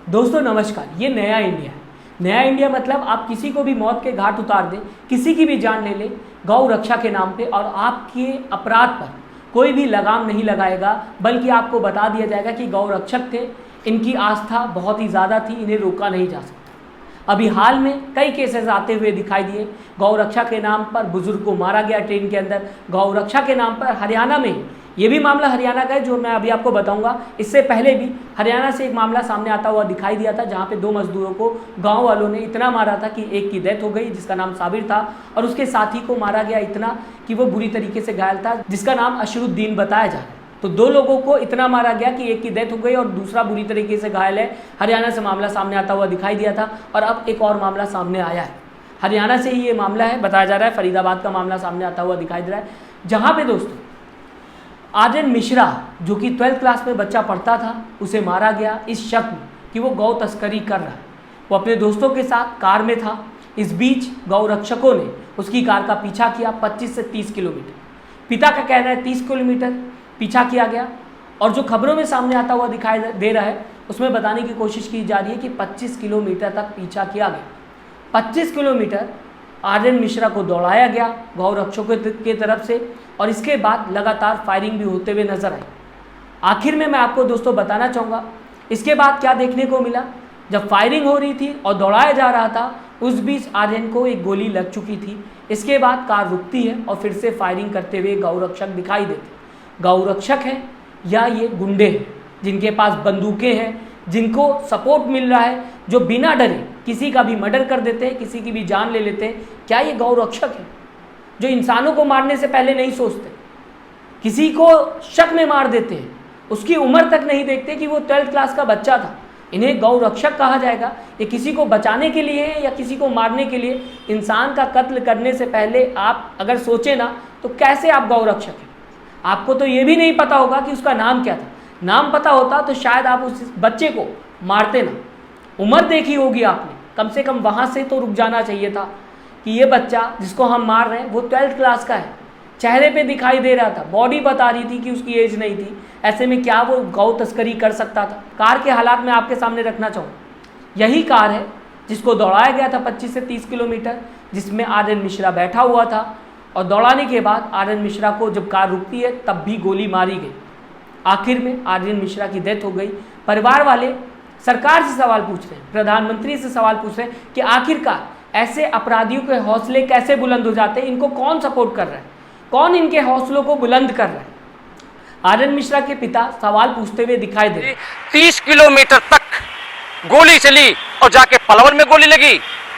दोस्तों नमस्कार। ये नया इंडिया है। नया इंडिया मतलब आप किसी को भी मौत के घाट उतार दें, किसी की भी जान ले ले गौ रक्षा के नाम पे, और आपके अपराध पर कोई भी लगाम नहीं लगाएगा, बल्कि आपको बता दिया जाएगा कि गौ रक्षक थे, इनकी आस्था बहुत ही ज़्यादा थी, इन्हें रोका नहीं जा सकता। अभी हाल में कई केसेस आते हुए दिखाई दिए। गौ रक्षा के नाम पर बुजुर्ग को मारा गया ट्रेन के अंदर। गौ रक्षा के नाम पर हरियाणा में, ये भी मामला हरियाणा का है जो मैं अभी आपको बताऊंगा। इससे पहले भी हरियाणा से एक मामला सामने आता हुआ दिखाई दिया था, जहां पे दो मजदूरों को गांव वालों ने इतना मारा था कि एक की डेथ हो गई, जिसका नाम साबिर था, और उसके साथी को मारा गया इतना कि वो बुरी तरीके से घायल था, जिसका नाम अशरुद्दीन बताया जा रहा है। तो दो लोगों को इतना मारा गया कि एक की डेथ हो गई और दूसरा बुरी तरीके से घायल है। हरियाणा से मामला सामने आता हुआ दिखाई दिया था, और अब एक और मामला सामने आया है। हरियाणा से ही ये मामला है, बताया जा रहा है फरीदाबाद का मामला सामने आता हुआ दिखाई दे रहा है, जहाँ पे दोस्तों आर्यन मिश्रा, जो कि 12th क्लास में बच्चा पढ़ता था, उसे मारा गया इस शक में कि वो गौ तस्करी कर रहा है। वो अपने दोस्तों के साथ कार में था। इस बीच गौ रक्षकों ने उसकी कार का पीछा किया 25 से 30 किलोमीटर। पिता का कहना है 30 किलोमीटर पीछा किया गया, और जो खबरों में सामने आता हुआ दिखाई दे रहा है उसमें बताने की कोशिश की जा रही है कि 25 किलोमीटर तक पीछा किया गया। 25 किलोमीटर आर्यन मिश्रा को दौड़ाया गया गौ रक्षकों की तरफ से, और इसके बाद लगातार फायरिंग भी होते हुए नजर आई। आखिर में मैं आपको दोस्तों बताना चाहूँगा इसके बाद क्या देखने को मिला। जब फायरिंग हो रही थी और दौड़ाया जा रहा था, उस बीच आर्यन को एक गोली लग चुकी थी। इसके बाद कार रुकती है और फिर से फायरिंग करते हुए गौ रक्षक दिखाई देते। गौ रक्षक हैं या ये गुंडे हैं जिनके पास बंदूकें हैं, जिनको सपोर्ट मिल रहा है, जो बिना डरे किसी का भी मर्डर कर देते हैं, किसी की भी जान ले लेते हैं? क्या ये गौ रक्षक है जो इंसानों को मारने से पहले नहीं सोचते, किसी को शक में मार देते हैं, उसकी उम्र तक नहीं देखते कि वो 12th क्लास का बच्चा था? इन्हें गौ रक्षक कहा जाएगा? ये किसी को बचाने के लिए है या किसी को मारने के लिए? इंसान का कत्ल करने से पहले आप अगर सोचे ना, तो कैसे आप गौ रक्षक हैं? आपको तो ये भी नहीं पता होगा कि उसका नाम क्या था। नाम पता होता तो शायद आप उस बच्चे को मारते ना। उम्र देखी होगी आपने, कम से कम वहाँ से तो रुक जाना चाहिए था कि ये बच्चा जिसको हम मार रहे हैं वो 12th क्लास का है। चेहरे पे दिखाई दे रहा था, बॉडी बता रही थी कि उसकी एज नहीं थी। ऐसे में क्या वो गौ तस्करी कर सकता था? कार के हालात में आपके सामने रखना चाहूँ, यही कार है जिसको दौड़ाया गया था 25 से 30 किलोमीटर, जिसमें आर्यन मिश्रा बैठा हुआ था, और दौड़ाने के बाद आर्यन मिश्रा को जब कार रुकती है तब भी गोली मारी गई। आखिर में आर्यन मिश्रा की डेथ हो गई। परिवार वाले सरकार से सवाल पूछ रहे हैं, प्रधानमंत्री से सवाल पूछ रहे हैं कि आखिरकार ऐसे अपराधियों के हौसले कैसे बुलंद हो जाते हैं? इनको कौन सपोर्ट कर रहा है? कौन इनके हौसलों को बुलंद कर रहा है? आर्यन मिश्रा के पिता सवाल पूछते हुए दिखाई दे रहे। 30 किलोमीटर तक गोली चली और जाके पलवल में गोली लगी,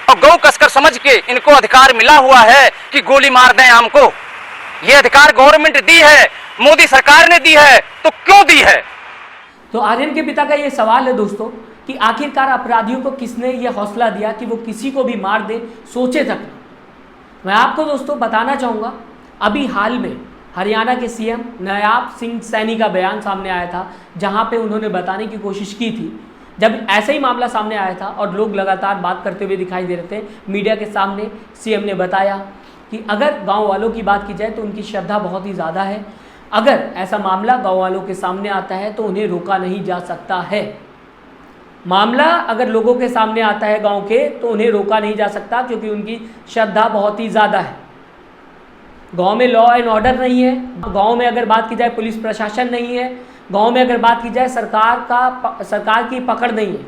और गौ कसकर समझ के इनको अधिकार मिला हुआ है कि गोली मार दें हमको। ये अधिकार गवर्नमेंट दी है, मोदी सरकार ने दी है, तो क्यों दी है? तो आर्यन के पिता का ये सवाल है दोस्तों कि आखिरकार अपराधियों को किसने ये हौसला दिया कि वो किसी को भी मार दे, सोचे तक। मैं आपको दोस्तों बताना चाहूँगा, अभी हाल में हरियाणा के सीएम नायब सिंह सैनी का बयान सामने आया था, जहाँ पे उन्होंने बताने की कोशिश की थी, जब ऐसा ही मामला सामने आया था और लोग लगातार बात करते हुए दिखाई दे रहे थे मीडिया के सामने, सीएम ने बताया कि अगर गाँव वालों की बात की जाए तो उनकी श्रद्धा बहुत ही ज़्यादा है। अगर ऐसा मामला गाँव वालों के सामने आता है तो उन्हें रोका नहीं जा सकता है। मामला अगर लोगों के सामने आता है गांव के, तो उन्हें रोका नहीं जा सकता, क्योंकि उनकी श्रद्धा बहुत ही ज़्यादा है। गांव में लॉ एंड ऑर्डर नहीं है, गांव में अगर बात की जाए पुलिस प्रशासन नहीं है, गांव में अगर बात की जाए सरकार की पकड़ नहीं है,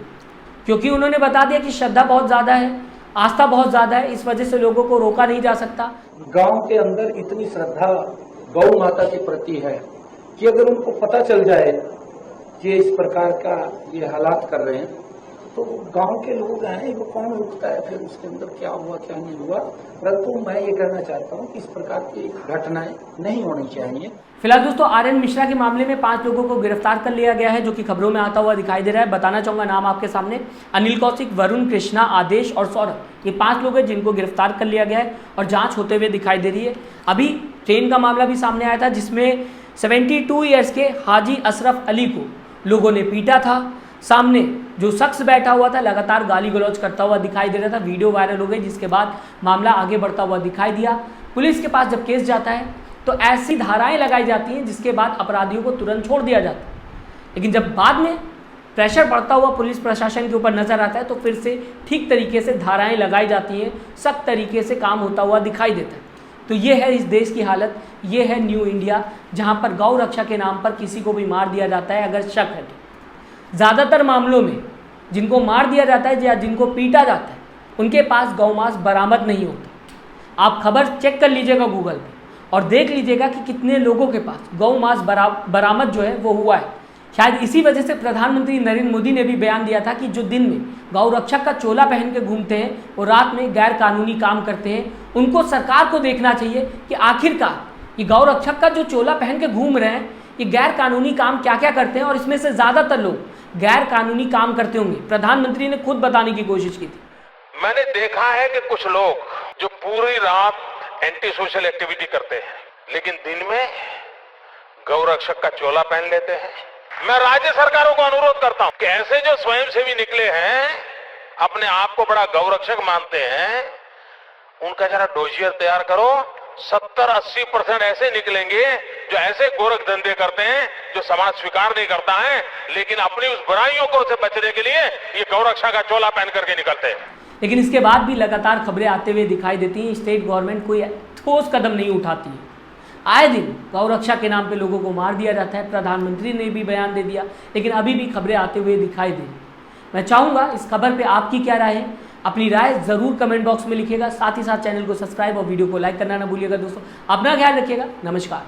क्योंकि उन्होंने बता दिया कि श्रद्धा बहुत ज़्यादा है, आस्था बहुत ज़्यादा है। इस वजह से लोगों को रोका नहीं जा सकता। गांव के अंदर इतनी श्रद्धा गौ माता के प्रति है कि अगर उनको पता चल जाए कि इस प्रकार का ये हालात कर रहे हैं, तो गांव के लोग हैं, वो कौन रुकता है? फिर उसके अंदर क्या हुआ क्या नहीं हुआ। परंतु मैं ये कहना चाहता हूँ कि इस प्रकार की घटनाएं नहीं होनी चाहिए। फिलहाल दोस्तों आर्यन मिश्रा के मामले में 5 लोगों को गिरफ्तार कर लिया गया है, जो कि खबरों में आता हुआ दिखाई दे रहा है। बताना चाहूँगा नाम आपके सामने, अनिल कौशिक, वरुण, कृष्णा, आदेश और सौरभ, ये 5 लोग हैं जिनको गिरफ्तार कर लिया गया है और जांच होते हुए दिखाई दे रही है। अभी ट्रेन का मामला भी सामने आया था, जिसमें 72 ईयर्स के हाजी अशरफ अली को लोगों ने पीटा था। सामने जो शख्स बैठा हुआ था लगातार गाली गलौज करता हुआ दिखाई दे रहा था। वीडियो वायरल हो गई, जिसके बाद मामला आगे बढ़ता हुआ दिखाई दिया। पुलिस के पास जब केस जाता है तो ऐसी धाराएं लगाई जाती हैं जिसके बाद अपराधियों को तुरंत छोड़ दिया जाता है। लेकिन जब बाद में प्रेशर बढ़ता हुआ पुलिस प्रशासन के ऊपर नजर आता है तो फिर से ठीक तरीके से धाराएं लगाई जाती हैं, सख्त तरीके से काम होता हुआ दिखाई देता है। तो ये है इस देश की हालत, ये है न्यू इंडिया, जहाँ पर गौ रक्षा के नाम पर किसी को भी मार दिया जाता है अगर शक है तो। ज़्यादातर मामलों में जिनको मार दिया जाता है या जिनको पीटा जाता है उनके पास गौ मांस बरामद नहीं होता। आप खबर चेक कर लीजिएगा गूगल पे और देख लीजिएगा कि कितने लोगों के पास गौ मांस बरामद जो है वो हुआ है। शायद इसी वजह से प्रधानमंत्री नरेंद्र मोदी ने भी बयान दिया था कि जो दिन में गौ रक्षक का चोला पहन के घूमते हैं वो रात में गैर कानूनी काम करते हैं। उनको सरकार को देखना चाहिए कि आखिरकार ये गौ रक्षक का जो चोला पहन के घूम रहे हैं ये गैर कानूनी काम क्या क्या करते हैं, और इसमें से ज़्यादातर लोग गैर कानूनी काम करते होंगे। प्रधानमंत्री ने खुद बताने की कोशिश की थी। मैंने देखा है कि कुछ लोग जो पूरी रात एंटी सोशल एक्टिविटी करते हैं लेकिन दिन में गौ रक्षक का चोला पहन लेते हैं। मैं राज्य सरकारों को अनुरोध करता हूं कि ऐसे जो स्वयंसेवी निकले हैं, अपने आप को बड़ा गौ रक्षक मानते हैं, उनका जरा डोजियर तैयार करो। 70-80% ऐसे निकलेंगे जो ऐसे गोरख धंधे करते हैं जो समाज स्वीकार नहीं करता है, लेकिन अपनी उस बुराइयों को से बचने के लिए ये गौ रक्षा का चोला पहन करके निकलते हैं। लेकिन इसके बाद भी लगातार खबरें आते हुए दिखाई देती हैं, स्टेट गवर्नमेंट कोई ठोस कदम नहीं उठाती है। आए दिन गौ रक्षा के नाम पे लोगों को मार दिया जाता है। प्रधानमंत्री ने भी बयान दे दिया, लेकिन अभी भी खबरें आते हुए दिखाई दे। मैं चाहूँगा इस खबर पे आपकी क्या राय है, अपनी राय ज़रूर कमेंट बॉक्स में लिखिएगा। साथ ही साथ चैनल को सब्सक्राइब और वीडियो को लाइक करना ना भूलिएगा दोस्तों। अपना ख्याल रखिएगा। नमस्कार।